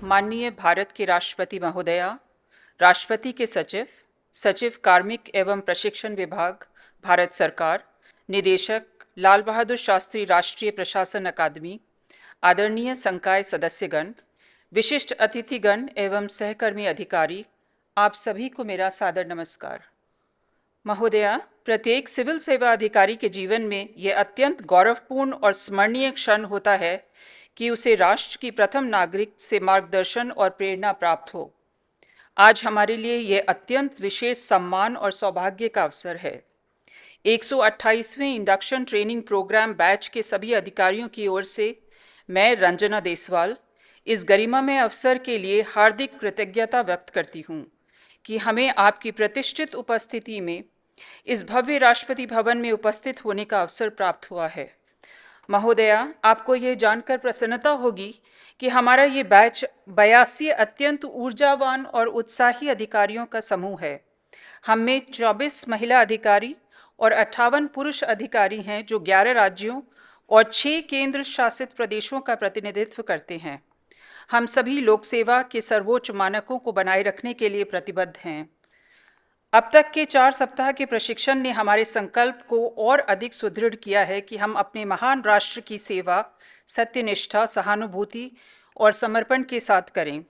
माननीय भारत के राष्ट्रपति महोदया, राष्ट्रपति के सचिव, सचिव कार्मिक एवं प्रशिक्षण विभाग, भारत सरकार, निदेशक, लाल बहादुर शास्त्री राष्ट्रीय प्रशासन अकादमी, आदरणीय संकाय सदस्यगण, विशिष्ट अतिथिगण एवं सहकर्मी अधिकारी, आप सभी को मेरा सादर नमस्कार। महोदया, प्रत्येक सिविल सेवा अधिकारी के जीवन में यह अत्यंत गौरवपूर्ण और स्मरणीय क्षण होता है कि उसे राष्ट्र की प्रथम नागरिक से मार्गदर्शन और प्रेरणा प्राप्त हो। आज हमारे लिए यह अत्यंत विशेष सम्मान और सौभाग्य का अवसर है। 128वें इंडक्शन ट्रेनिंग प्रोग्राम बैच के सभी अधिकारियों की ओर से मैं रंजना देसवाल इस गरिमामय अवसर के लिए हार्दिक कृतज्ञता व्यक्त करती हूँ कि हमें आपकी प्रतिष्ठित उपस्थिति में इस भव्य राष्ट्रपति भवन में उपस्थित होने का अवसर प्राप्त हुआ है। महोदया, आपको यह जानकर प्रसन्नता होगी कि हमारा ये बैच 82 अत्यंत ऊर्जावान और उत्साही अधिकारियों का समूह है। हम में 24 महिला अधिकारी और 58 पुरुष अधिकारी हैं जो 11 राज्यों और 6 केंद्र शासित प्रदेशों का प्रतिनिधित्व करते हैं। हम सभी लोक सेवा के सर्वोच्च मानकों को बनाए रखने के लिए प्रतिबद्ध हैं। अब तक के 4 सप्ताह के प्रशिक्षण ने हमारे संकल्प को और अधिक सुदृढ़ किया है कि हम अपने महान राष्ट्र की सेवा सत्यनिष्ठा, सहानुभूति और समर्पण के साथ करें।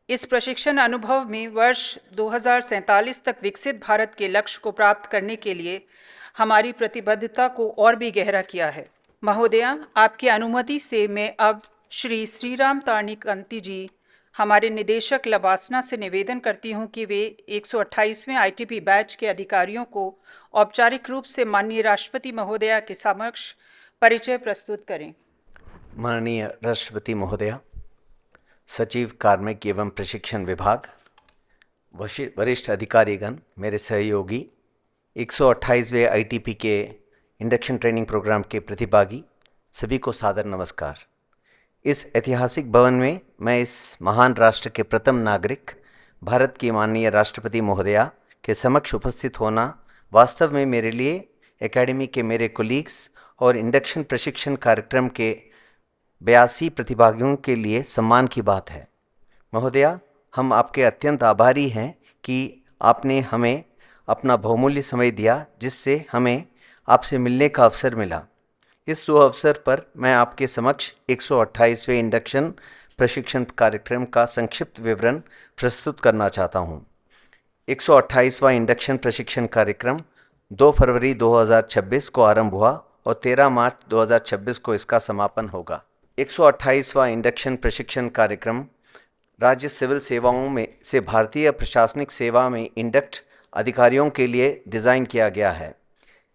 इस प्रशिक्षण अनुभव में वर्ष 2047 तक विकसित भारत के लक्ष्य को प्राप्त करने के लिए हमारी प्रतिबद्धता को और भी गहरा किया है। महोदया, आपकी अनुमति से मैं अब श्री श्रीराम तारनीकांती जी, हमारे निदेशक लवासना, से निवेदन करती हूं कि वे 128वें आईटीपी बैच के अधिकारियों को औपचारिक रूप से माननीय राष्ट्रपति महोदया के समक्ष परिचय प्रस्तुत करें। माननीय राष्ट्रपति महोदया, सचिव कार्मिक एवं प्रशिक्षण विभाग, वरिष्ठ अधिकारीगण, मेरे सहयोगी, 128वें आईटीपी के इंडक्शन ट्रेनिंग प्रोग्राम के प्रतिभागी, सभी को सादर नमस्कार। इस ऐतिहासिक भवन में मैं इस महान राष्ट्र के प्रथम नागरिक भारत की माननीय राष्ट्रपति महोदया के समक्ष उपस्थित होना वास्तव में मेरे लिए, एकेडमी के मेरे कोलीग्स और इंडक्शन प्रशिक्षण कार्यक्रम के 82 प्रतिभागियों के लिए सम्मान की बात है। महोदया, हम आपके अत्यंत आभारी हैं कि आपने हमें अपना बहुमूल्य समय दिया, जिससे हमें आपसे मिलने का अवसर मिला। इस शुभ अवसर पर मैं आपके समक्ष 128वें इंडक्शन प्रशिक्षण कार्यक्रम का संक्षिप्त विवरण प्रस्तुत करना चाहता हूँ। 128वां इंडक्शन प्रशिक्षण कार्यक्रम 2 फरवरी 2026 को आरंभ हुआ और 13 मार्च 2026 को इसका समापन होगा। 128वां इंडक्शन प्रशिक्षण कार्यक्रम राज्य सिविल सेवाओं में से भारतीय प्रशासनिक सेवा में इंडक्ट अधिकारियों के लिए डिज़ाइन किया गया है,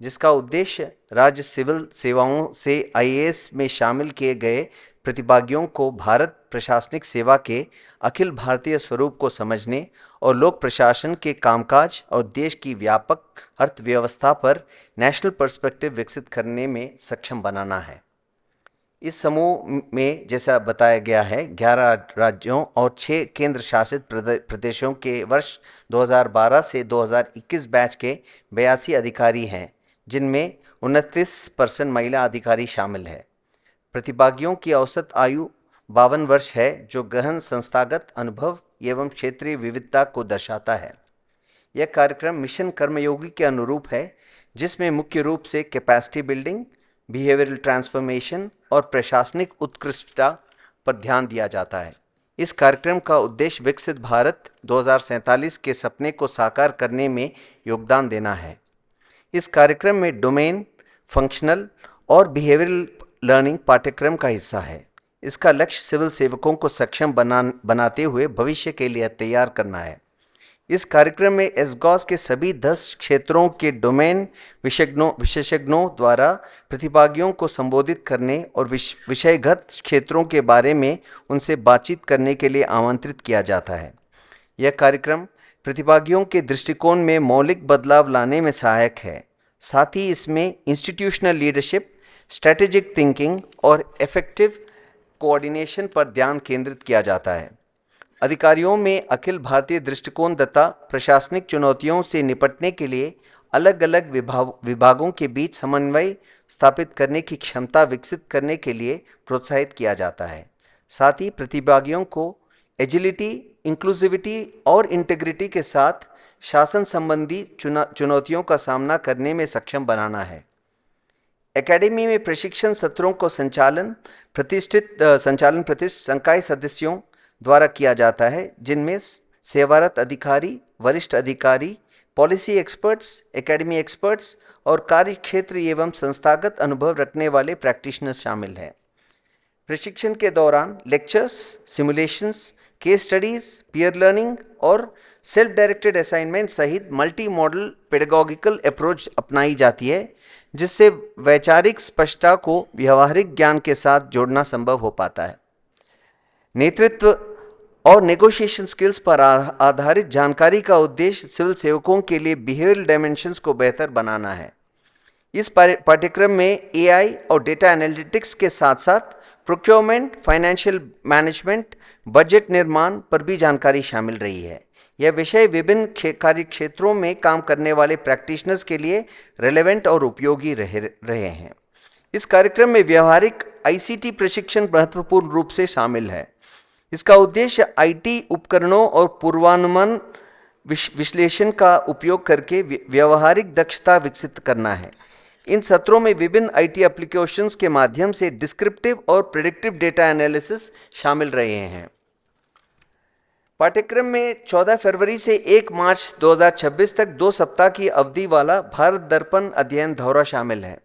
जिसका उद्देश्य राज्य सिविल सेवाओं से आईएएस में शामिल किए गए प्रतिभागियों को भारत प्रशासनिक सेवा के अखिल भारतीय स्वरूप को समझने और लोक प्रशासन के कामकाज और देश की व्यापक अर्थव्यवस्था पर नेशनल पर्सपेक्टिव विकसित करने में सक्षम बनाना है। इस समूह में, जैसा बताया गया है, 11 राज्यों और 6 केंद्र शासित प्रदेशों के वर्ष 2012 से 2021 बैच के 82 अधिकारी हैं, जिनमें 29% महिला अधिकारी शामिल है। प्रतिभागियों की औसत आयु 52 वर्ष है, जो गहन संस्थागत अनुभव एवं क्षेत्रीय विविधता को दर्शाता है। यह कार्यक्रम मिशन कर्मयोगी के अनुरूप है, जिसमें मुख्य रूप से कैपेसिटी बिल्डिंग, बिहेवियरल ट्रांसफॉर्मेशन और प्रशासनिक उत्कृष्टता पर ध्यान दिया जाता है। इस कार्यक्रम का उद्देश्य विकसित भारत 2047 के सपने को साकार करने में योगदान देना है। इस कार्यक्रम में डोमेन, फंक्शनल और बिहेवियरल लर्निंग पाठ्यक्रम का हिस्सा है। इसका लक्ष्य सिविल सेवकों को सक्षम बनाते हुए भविष्य के लिए तैयार करना है। इस कार्यक्रम में एसगॉस के सभी 10 क्षेत्रों के डोमेन विशेषज्ञों द्वारा प्रतिभागियों को संबोधित करने और विषयगत क्षेत्रों के बारे में उनसे बातचीत करने के लिए आमंत्रित किया जाता है। यह कार्यक्रम प्रतिभागियों के दृष्टिकोण में मौलिक बदलाव लाने में सहायक है। साथ ही इसमें इंस्टीट्यूशनल लीडरशिप, स्ट्रेटेजिक थिंकिंग और इफेक्टिव कोऑर्डिनेशन पर ध्यान केंद्रित किया जाता है। अधिकारियों में अखिल भारतीय दृष्टिकोण तथा प्रशासनिक चुनौतियों से निपटने के लिए अलग अलग विभागों के बीच समन्वय स्थापित करने की क्षमता विकसित करने के लिए प्रोत्साहित किया जाता है। साथ ही प्रतिभागियों को एजिलिटी, इंक्लूसिविटी और इंटीग्रिटी के साथ शासन संबंधी चुनौतियों का सामना करने में सक्षम बनाना है। एकेडमी में प्रशिक्षण सत्रों को संचालन प्रतिष्ठित संकाय सदस्यों द्वारा किया जाता है, जिनमें सेवारत अधिकारी, वरिष्ठ अधिकारी, पॉलिसी एक्सपर्ट्स, एकेडमी एक्सपर्ट्स और कार्य क्षेत्र एवं संस्थागत अनुभव रखने वाले प्रैक्टिशनर्स शामिल हैं। प्रशिक्षण के दौरान lectures, simulations, case studies, peer learning और सेल्फ डायरेक्टेड असाइनमेंट सहित मल्टी मॉडल पेडागोगिकल अप्रोच अपनाई जाती है, जिससे वैचारिक स्पष्टता को व्यवहारिक ज्ञान के साथ जोड़ना संभव हो पाता है। नेतृत्व और नेगोशिएशन स्किल्स पर आधारित जानकारी का उद्देश्य सिविल सेवकों के लिए बिहेवियरल डायमेंशंस को बेहतर बनाना है। इस पाठ्यक्रम में एआई और डेटा एनालिटिक्स के साथ साथ प्रोक्योरमेंट, फाइनेंशियल मैनेजमेंट, बजट निर्माण पर भी जानकारी शामिल रही है। यह विषय विभिन्न कार्य क्षेत्रों में काम करने वाले प्रैक्टिशनर्स के लिए रेलेवेंट और उपयोगी रहे हैं। इस कार्यक्रम में व्यवहारिक आईसीटी प्रशिक्षण महत्वपूर्ण रूप से शामिल है। इसका उद्देश्य आईटी उपकरणों और पूर्वानुमान विश्लेषण का उपयोग करके व्यवहारिक दक्षता विकसित करना है। इन सत्रों में विभिन्न आईटी एप्लीकेशंस के माध्यम से डिस्क्रिप्टिव और प्रेडिक्टिव डेटा एनालिसिस शामिल रहे हैं। पाठ्यक्रम में 14 फरवरी से 1 मार्च 2026 तक 2 सप्ताह की अवधि वाला भारत दर्पण अध्ययन दौरा शामिल है।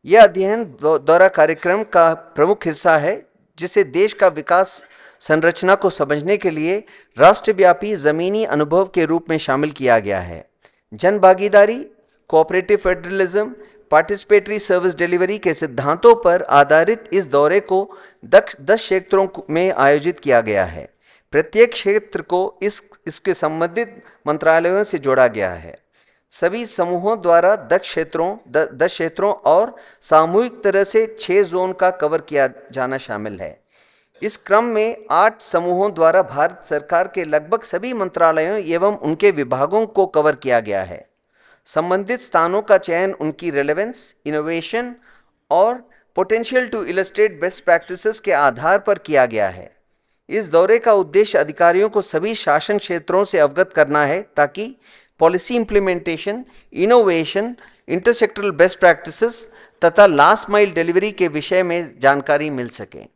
यह अध्ययन दौरा कार्यक्रम का प्रमुख हिस्सा है, जिसे देश का विकास संरचना को समझने के लिए राष्ट्रव्यापी जमीनी अनुभव के रूप में शामिल किया गया है। जन भागीदारी, cooperative federalism, participatory service delivery के सिद्धांतों पर आधारित इस दौरे को 10 क्षेत्रों में आयोजित किया गया है। प्रत्येक क्षेत्र को इसके संबंधित मंत्रालयों से जोड़ा गया है। सभी समूहों द्वारा 10 क्षेत्रों और सामूहिक तरह से 6 जोन का कवर किया जाना शामिल है। इस क्रम में 8 समूहों द्वारा भारत सरकार के लगभग सभी मंत्रालयों एवं उनके विभागों को कवर किया गया है। संबंधित स्थानों का चयन उनकी रेलेवेंस, इनोवेशन और potential to illustrate best practices के आधार पर किया गया है। इस दौरे का उद्देश्य अधिकारियों को सभी शासन क्षेत्रों से अवगत करना है, ताकि policy implementation, innovation, intersectoral best practices तथा लास्ट माइल डिलीवरी के विषय में जानकारी मिल सके।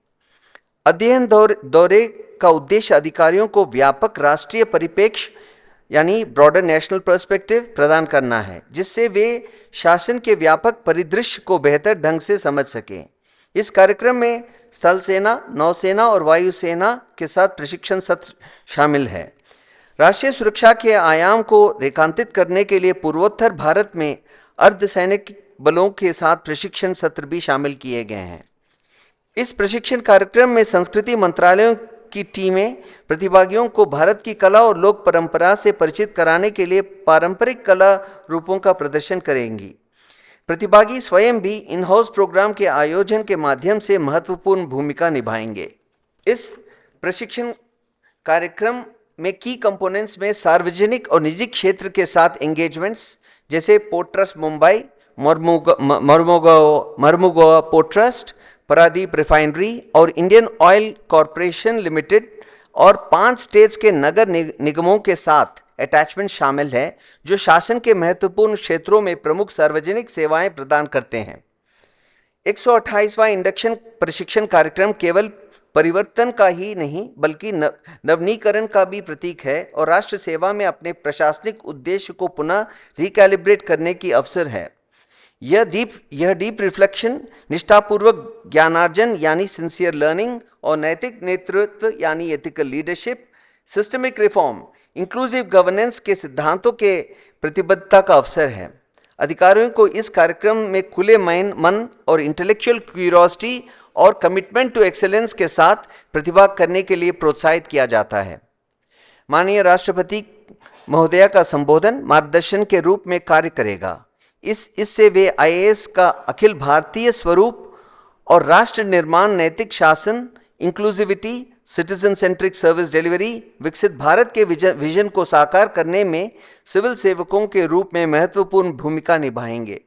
अध्ययन दौरे का उद्देश्य अधिकारियों को व्यापक राष्ट्रीय परिप्रेक्ष्य यानी ब्रॉडर नेशनल पर्सपेक्टिव प्रदान करना है, जिससे वे शासन के व्यापक परिदृश्य को बेहतर ढंग से समझ सकें। इस कार्यक्रम में स्थल सेना, नौसेना और वायुसेना के साथ प्रशिक्षण सत्र शामिल है। राष्ट्रीय सुरक्षा के आयाम को रेखांकित करने के लिए पूर्वोत्तर भारत में अर्धसैनिक बलों के साथ प्रशिक्षण सत्र भी शामिल किए गए हैं। इस प्रशिक्षण कार्यक्रम में संस्कृति मंत्रालयों की टीमें प्रतिभागियों को भारत की कला और लोक परंपरा से परिचित कराने के लिए पारंपरिक कला रूपों का प्रदर्शन करेंगी। प्रतिभागी स्वयं भी इन हाउस प्रोग्राम के आयोजन के माध्यम से महत्वपूर्ण भूमिका निभाएंगे। इस प्रशिक्षण कार्यक्रम में की कंपोनेंट्स में सार्वजनिक और निजी क्षेत्र के साथ एंगेजमेंट्स जैसे Port Trust Mumbai, Mormugao Port Trust, Paradip refinery और इंडियन ऑयल कॉरपोरेशन लिमिटेड और 5 स्टेट्स के नगर निगमों के साथ अटैचमेंट शामिल है, जो शासन के महत्वपूर्ण क्षेत्रों में प्रमुख सार्वजनिक सेवाएं प्रदान करते हैं। 128वां इंडक्शन प्रशिक्षण कार्यक्रम केवल परिवर्तन का ही नहीं बल्कि नवीनीकरण का भी प्रतीक है और राष्ट्र सेवा में अपने प्रशासनिक उद्देश्य को पुनः रिकैलिब्रेट करने की अवसर है। यह डीप रिफ्लेक्शन, निष्ठापूर्वक ज्ञानार्जन यानी सिंसियर लर्निंग और नैतिक नेतृत्व यानी ethical leadership, systemic reform, inclusive governance के सिद्धांतों के प्रतिबद्धता का अवसर है। अधिकारियों को इस कार्यक्रम में खुले मन और इंटेलेक्चुअल क्यूरियोसिटी और कमिटमेंट टू एक्सेलेंस के साथ प्रतिभाग करने के लिए प्रोत्साहित किया जाता है। माननीय राष्ट्रपति महोदया का संबोधन मार्गदर्शन के रूप में कार्य करेगा। इससे वे आईएएस का अखिल भारतीय स्वरूप और राष्ट्र निर्माण, नैतिक शासन, inclusivity, citizen centric service delivery, विकसित भारत के विजन को साकार करने में सिविल सेवकों के रूप में महत्वपूर्ण भूमिका निभाएंगे।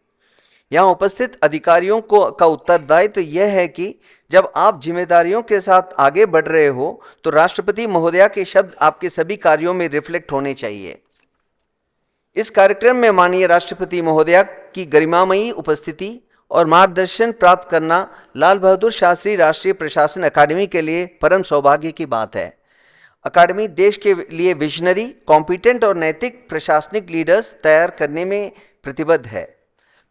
यहाँ उपस्थित अधिकारियों को का उत्तरदायित्व तो यह है कि जब आप जिम्मेदारियों के साथ आगे बढ़ रहे हो तो राष्ट्रपति महोदया के शब्द आपके सभी कार्यों में रिफ्लेक्ट होने चाहिए। इस कार्यक्रम में माननीय राष्ट्रपति महोदया की गरिमामयी उपस्थिति और मार्गदर्शन प्राप्त करना लाल बहादुर शास्त्री राष्ट्रीय प्रशासन अकादमी के लिए परम सौभाग्य की बात है। अकादमी देश के लिए विजनरी, कॉम्पिटेंट और नैतिक प्रशासनिक लीडर्स तैयार करने में प्रतिबद्ध है।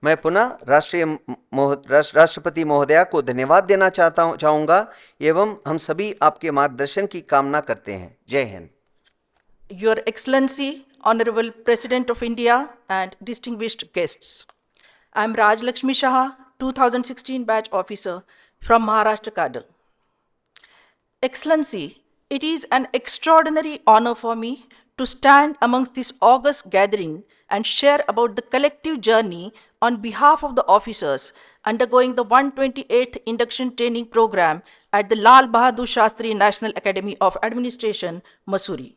मैं पुनः राष्ट्रपति महोदया को धन्यवाद देना चाहूँगा एवं हम सभी आपके मार्गदर्शन की कामना करते हैं। जय Hind. Your Excellency, Honorable President of India and distinguished guests, I am Raj Lakshmi Shah, 2016 batch officer from Maharashtra cadre. Excellency, it is an extraordinary honor for me to stand amongst this august gathering and share about the collective journey on behalf of the officers undergoing the 128th induction training program at the Lal Bahadur Shastri National Academy of Administration, Mussoorie.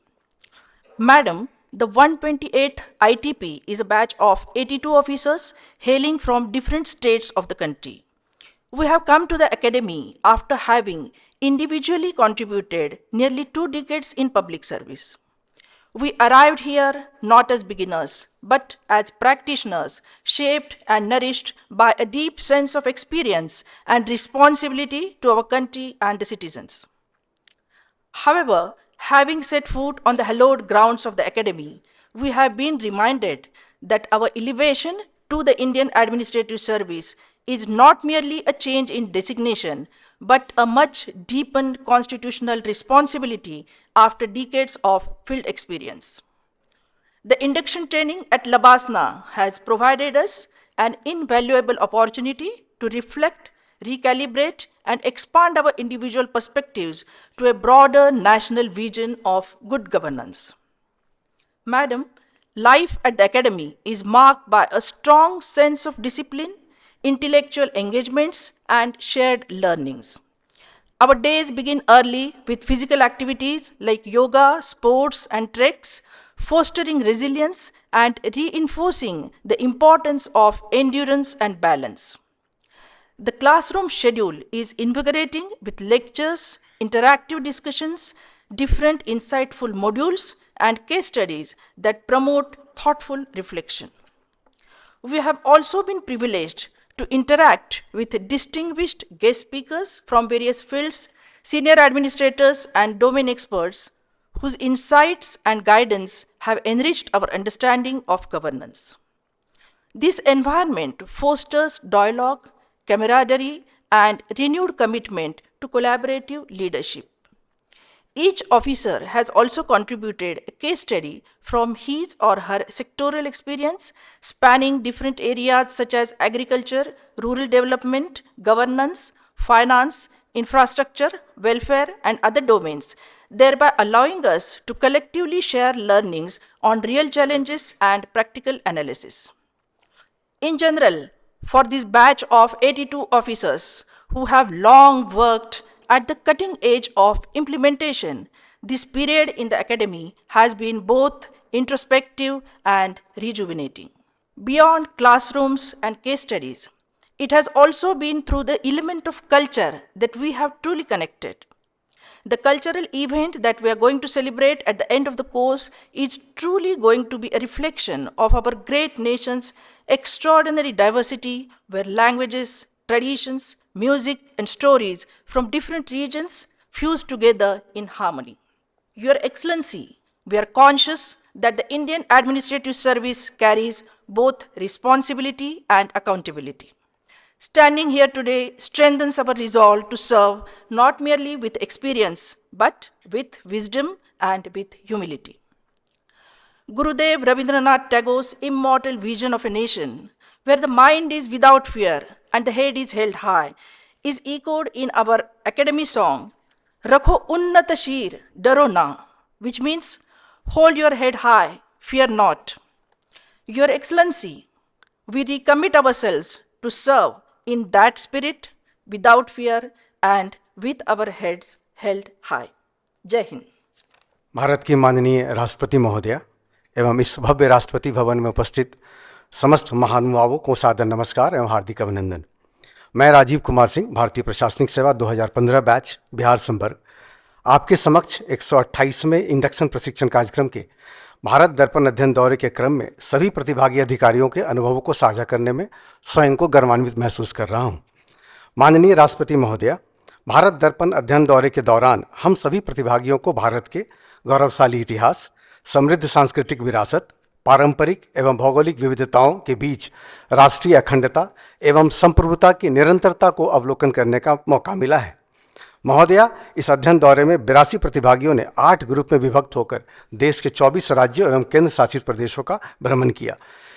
Madam, the 128th ITP is a batch of 82 officers hailing from different states of the country. We have come to the academy after having individually contributed nearly 2 decades in public service. We arrived here not as beginners, but as practitioners shaped and nourished by a deep sense of experience and responsibility to our country and the citizens. However, having set foot on the hallowed grounds of the academy, we have been reminded that our elevation to the Indian Administrative Service is not merely a change in designation, but a much deepened constitutional responsibility after decades of field experience. The induction training at Labasna has provided us an invaluable opportunity to reflect, recalibrate, and expand our individual perspectives to a broader national vision of good governance. Madam, life at the Academy is marked by a strong sense of discipline, intellectual engagements, and shared learnings. Our days begin early with physical activities like yoga, sports, and treks, fostering resilience and reinforcing the importance of endurance and balance. The classroom schedule is invigorating with lectures, interactive discussions, different insightful modules, and case studies that promote thoughtful reflection. We have also been privileged to interact with distinguished guest speakers from various fields, senior administrators, and domain experts whose insights and guidance have enriched our understanding of governance. This environment fosters dialogue, camaraderie, and renewed commitment to collaborative leadership. Each officer has also contributed a case study from his or her sectoral experience spanning different areas such as agriculture, rural development, governance, finance, infrastructure, welfare, and other domains, thereby allowing us to collectively share learnings on real challenges and practical analysis. In general, for this batch of 82 officers who have long worked at the cutting edge of implementation, this period in the academy has been both introspective and rejuvenating. Beyond classrooms and case studies, it has also been through the element of culture that we have truly connected. The cultural event that we are going to celebrate at the end of the course is truly going to be a reflection of our great nation's extraordinary diversity, where languages, traditions, music, and stories from different regions fuse together in harmony. Your Excellency, we are conscious that the Indian Administrative Service carries both responsibility and accountability. Standing here today strengthens our resolve to serve not merely with experience, but with wisdom and with humility. Gurudev Rabindranath Tagore's immortal vision of a nation, where the mind is without fear and the head is held high, is echoed in our academy song, Rakho Unnata Shir, Daro Na, which means, hold your head high, fear not. Your Excellency, we recommit ourselves to serve in that spirit, without fear, and with our heads held high. Jai Hind. Bharat की माननीय राष्ट्रपति महोदया एवं इस भव्य राष्ट्रपति भवन में उपस्थित समस्त महानुभावों को सादर नमस्कार एवं हार्दिक अभिनंदन। मैं राजीव कुमार सिंह, भारतीय प्रशासनिक सेवा 2015 बैच, बिहार संवर्ग, आपके समक्ष 128वें इंडक्शन प्रशिक्षण कार्यक्रम के भारत दर्पण अध्ययन दौरे के क्रम में सभी प्रतिभागी अधिकारियों के अनुभवों को साझा करने में स्वयं को गर्वान्वित महसूस कर रहा हूँ। माननीय राष्ट्रपति महोदया, भारत दर्पण अध्ययन दौरे के दौरान हम सभी प्रतिभागियों को भारत के गौरवशाली इतिहास, समृद्ध सांस्कृतिक विरासत, पारंपरिक एवं भौगोलिक विविधताओं के बीच राष्ट्रीय अखंडता एवं संप्रभुता की निरंतरता को अवलोकन करने का मौका मिला है। महोदया, इस अध्ययन दौरे में 82 प्रतिभागियों ने 8 ग्रुप में विभक्त होकर देश के 24 राज्यों एवं केंद्र शासित प्रदेशों का भ्रमण किया।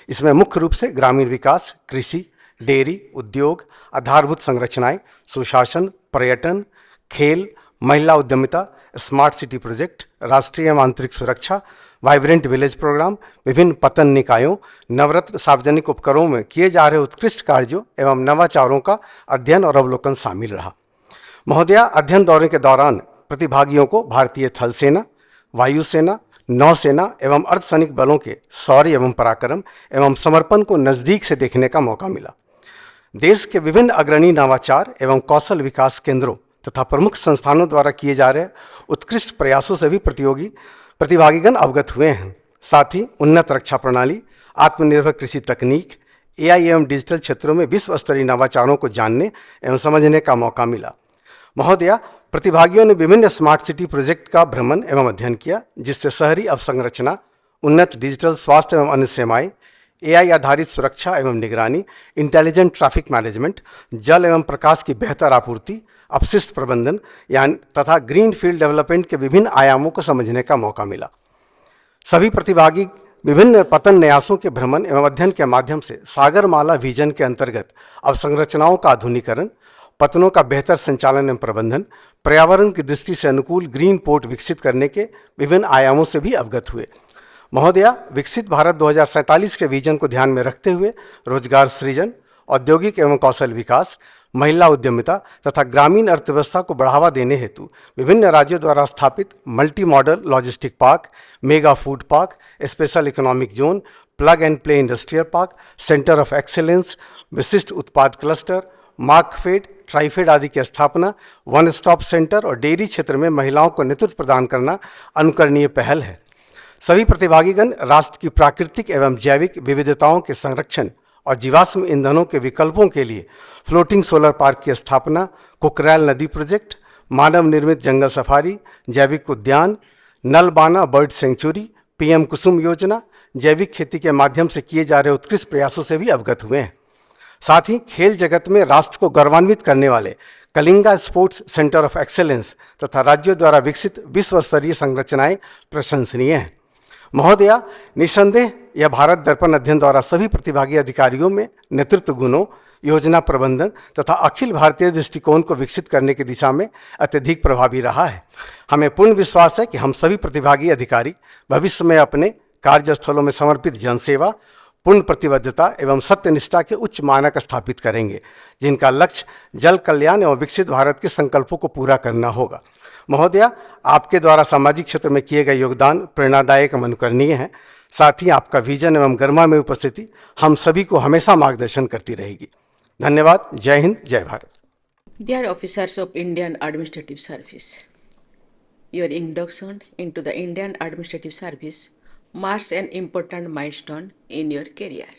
इसमें मुख्य रूप से ग्रामीण विकास, कृषि, डेयरी, उद्योग, आधारभूत संरचनाएं, सुशासन, पर्यटन, खेल, महिला उद्यमिता, स्मार्ट सिटी प्रोजेक्ट, राष्ट्रीय एवं आंतरिक सुरक्षा, वाइब्रेंट विलेज प्रोग्राम, विभिन्न पतन निकायों, नवरत्न सार्वजनिक उपकरणों में किए जा रहे उत्कृष्ट कार्यों एवं नवाचारों का अध्ययन और अवलोकन शामिल रहा। महोदया, अध्ययन दौरे के दौरान प्रतिभागियों को भारतीय थल सेना, वायुसेना, नौसेना एवं अर्धसैनिक बलों के शौर्य एवं पराक्रम एवं समर्पण को नज़दीक से देखने का मौका मिला। देश के विभिन्न अग्रणी नवाचार एवं कौशल विकास केंद्रों तथा प्रमुख संस्थानों द्वारा किए जा रहे उत्कृष्ट प्रयासों से भी प्रतिभागीगण अवगत हुए हैं। साथ ही उन्नत रक्षा प्रणाली, आत्मनिर्भर कृषि तकनीक, AI एवं डिजिटल क्षेत्रों में विश्व स्तरीय नवाचारों को जानने एवं समझने का मौका मिला। महोदया, प्रतिभागियों ने विभिन्न स्मार्ट सिटी प्रोजेक्ट का भ्रमण एवं अध्ययन किया, जिससे शहरी अवसंरचना, उन्नत डिजिटल स्वास्थ्य एवं अन्य सेवाएं, AI आधारित सुरक्षा एवं निगरानी, इंटेलिजेंट ट्रैफिक मैनेजमेंट, जल एवं प्रकाश की बेहतर आपूर्ति, अपशिष्ट प्रबंधन तथा ग्रीन फील्ड डेवलपमेंट के विभिन्न आयामों को समझने का मौका मिला। सभी प्रतिभागी विभिन्न पतन न्यासों के भ्रमण एवं अध्ययन के माध्यम से सागरमाला विजन के अंतर्गत अवसंरचनाओं का आधुनिकीकरण, पतनों का बेहतर संचालन एवं प्रबंधन, पर्यावरण की दृष्टि से अनुकूल ग्रीन पोर्ट विकसित करने के विभिन्न आयामों से भी अवगत हुए। महोदया, विकसित भारत 2047 के विजन को ध्यान में रखते हुए रोजगार सृजन, औद्योगिक एवं कौशल विकास, महिला उद्यमिता तथा ग्रामीण अर्थव्यवस्था को बढ़ावा देने हेतु विभिन्न राज्यों द्वारा स्थापित multi modal logistic park, mega food park, special economic zone, plug and play industrial park, centre of excellence, विशिष्ट उत्पाद क्लस्टर, मार्कफेड, ट्राइफेड आदि की स्थापना, वन स्टॉप सेंटर और डेयरी क्षेत्र में महिलाओं को नेतृत्व प्रदान करना अनुकरणीय पहल है। सभी प्रतिभागीगण राष्ट्र की प्राकृतिक एवं जैविक विविधताओं के संरक्षण और जीवाश्म ईंधनों के विकल्पों के लिए फ्लोटिंग सोलर पार्क की स्थापना, कुकरैल नदी प्रोजेक्ट, मानव निर्मित जंगल सफारी, जैविक उद्यान, नलबाना बर्ड सेंचुरी, PM कुसुम योजना, जैविक खेती के माध्यम से किए जा रहे उत्कृष्ट प्रयासों से भी अवगत हुए हैं। साथ ही खेल जगत में राष्ट्र को गौरवान्वित करने वाले Kalinga sports centre of excellence तथा राज्यों द्वारा विकसित विश्व स्तरीय संरचनाएं प्रशंसनीय हैं। महोदया, निसंदेह यह भारत दर्पण अध्ययन द्वारा सभी प्रतिभागी अधिकारियों में नेतृत्व गुणों, योजना प्रबंधन तथा अखिल भारतीय दृष्टिकोण को विकसित करने की दिशा में अत्यधिक प्रभावी रहा है। हमें पूर्ण विश्वास है कि हम सभी प्रतिभागी अधिकारी भविष्य में अपने कार्यस्थलों में समर्पित जनसेवा, पूर्ण प्रतिबद्धता एवं सत्यनिष्ठा के उच्च मानक स्थापित करेंगे, जिनका लक्ष्य जल कल्याण एवं विकसित भारत के संकल्पों को पूरा करना होगा। महोदया, आपके द्वारा सामाजिक क्षेत्र में किए गए योगदान प्रेरणादायक एवं अनुकरणीय है। साथ ही आपका विजन एवं गरिमा में उपस्थिति हम सभी को हमेशा मार्गदर्शन करती रहेगी। धन्यवाद। जय हिंद, जय Bharat. Dear officers of Indian Administrative Service, your induction into the Indian Administrative Service marks an important milestone in your career.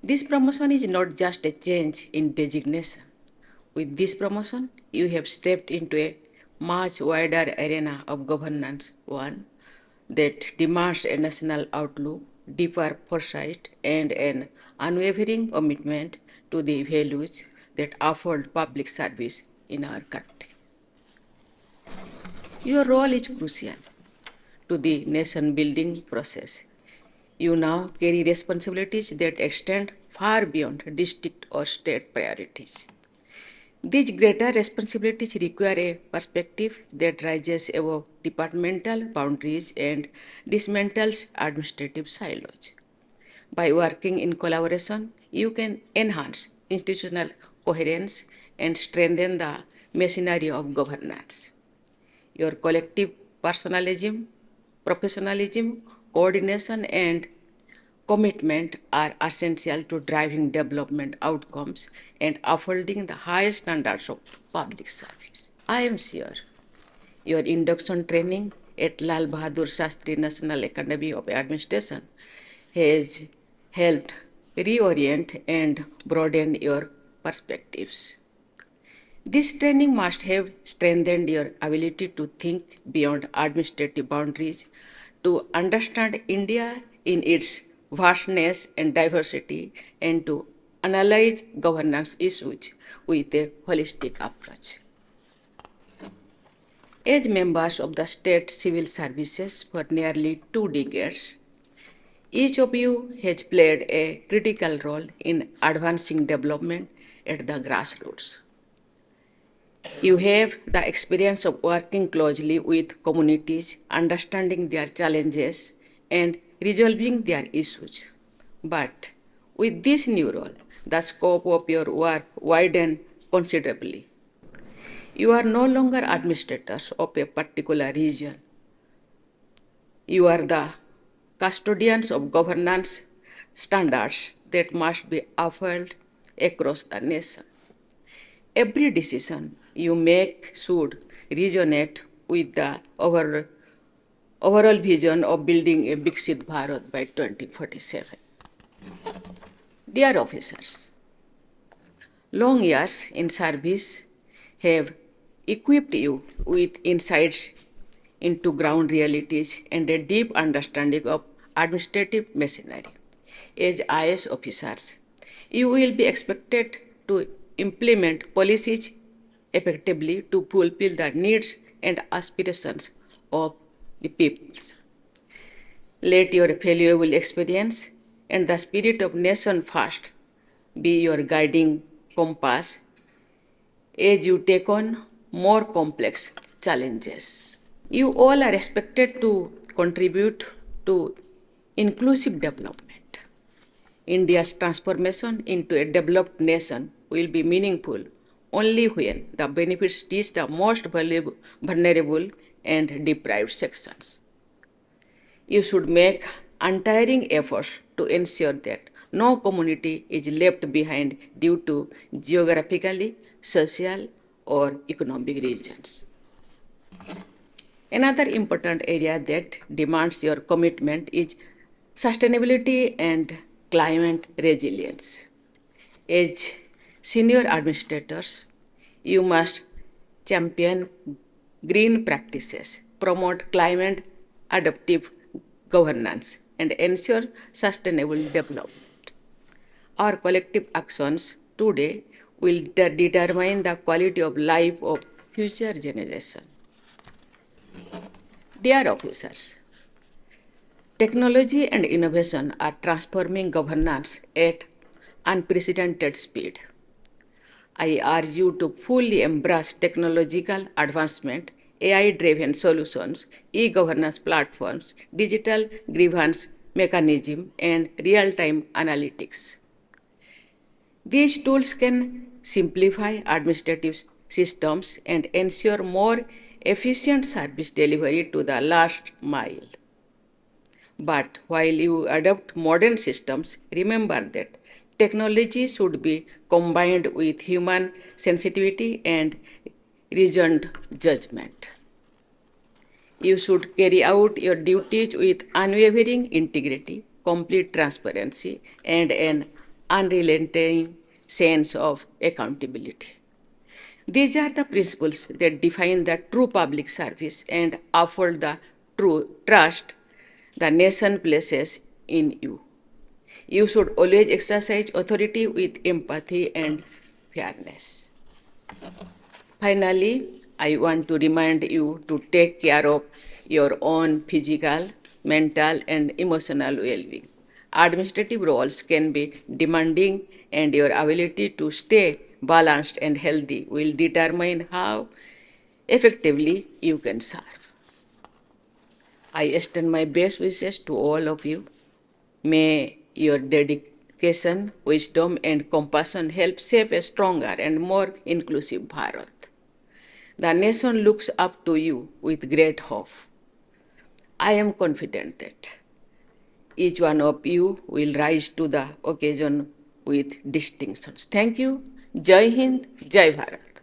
This promotion is not just a change in designation. With this promotion, you have stepped into a much wider arena of governance, one that demands a national outlook, deeper foresight, and an unwavering commitment to the values that uphold public service in our country. Your role is crucial to the nation-building process. You now carry responsibilities that extend far beyond district or state priorities. These greater responsibilities require a perspective that rises above departmental boundaries and dismantles administrative silos. By working in collaboration, you can enhance institutional coherence and strengthen the machinery of governance. Your collective personalism, professionalism, coordination, and commitment are essential to driving development outcomes and upholding the highest standards of public service. I am sure your induction training at Lal Bahadur Shastri National Academy of Administration has helped reorient and broaden your perspectives. This training must have strengthened your ability to think beyond administrative boundaries, to understand India in its vastness and diversity, and to analyze governance issues with a holistic approach. As members of the state civil services for nearly 2 decades, each of you has played a critical role in advancing development at the grassroots. You have the experience of working closely with communities, understanding their challenges, and resolving their issues. But with this new role, the scope of your work widened considerably. You are no longer administrators of a particular region. You are the custodians of governance standards that must be upheld across the nation. Every decision you make should resonate with the overall vision of building a Viksit Bharat by 2047. Dear officers, long years in service have equipped you with insights into ground realities and a deep understanding of administrative machinery. As IS officers, you will be expected to implement policies effectively to fulfill the needs and aspirations of the peoples. Let your valuable experience and the spirit of nation first be your guiding compass as you take on more complex challenges. You all are expected to contribute to inclusive development. India's transformation into a developed nation will be meaningful only when the benefits reach the most vulnerable and deprived sections. You should make untiring efforts to ensure that no community is left behind due to geographically, social, or economic reasons. Another important area that demands your commitment is sustainability and climate resilience. As senior administrators, you must champion green practices, promote climate adaptive governance, and ensure sustainable development. Our collective actions today will determine the quality of life of future generations. Dear officers, technology and innovation are transforming governance at unprecedented speed. I urge you to fully embrace technological advancement, AI-driven solutions, e-governance platforms, digital grievance mechanism, and real-time analytics. These tools can simplify administrative systems and ensure more efficient service delivery to the last mile. But while you adopt modern systems, remember that technology should be combined with human sensitivity and reasoned judgment. You should carry out your duties with unwavering integrity, complete transparency, and an unrelenting sense of accountability. These are the principles that define the true public service and afford the true trust the nation places in you. You should always exercise authority with empathy and fairness. Finally, I want to remind you to take care of your own physical, mental, and emotional well-being. Administrative roles can be demanding, and your ability to stay balanced and healthy will determine how effectively you can serve. I extend my best wishes to all of you. May your dedication, wisdom, and compassion help shape a stronger and more inclusive Bharat. The nation looks up to you with great hope. I am confident that each one of you will rise to the occasion with distinctions. Thank you. Jai Hind, Jai Bharat.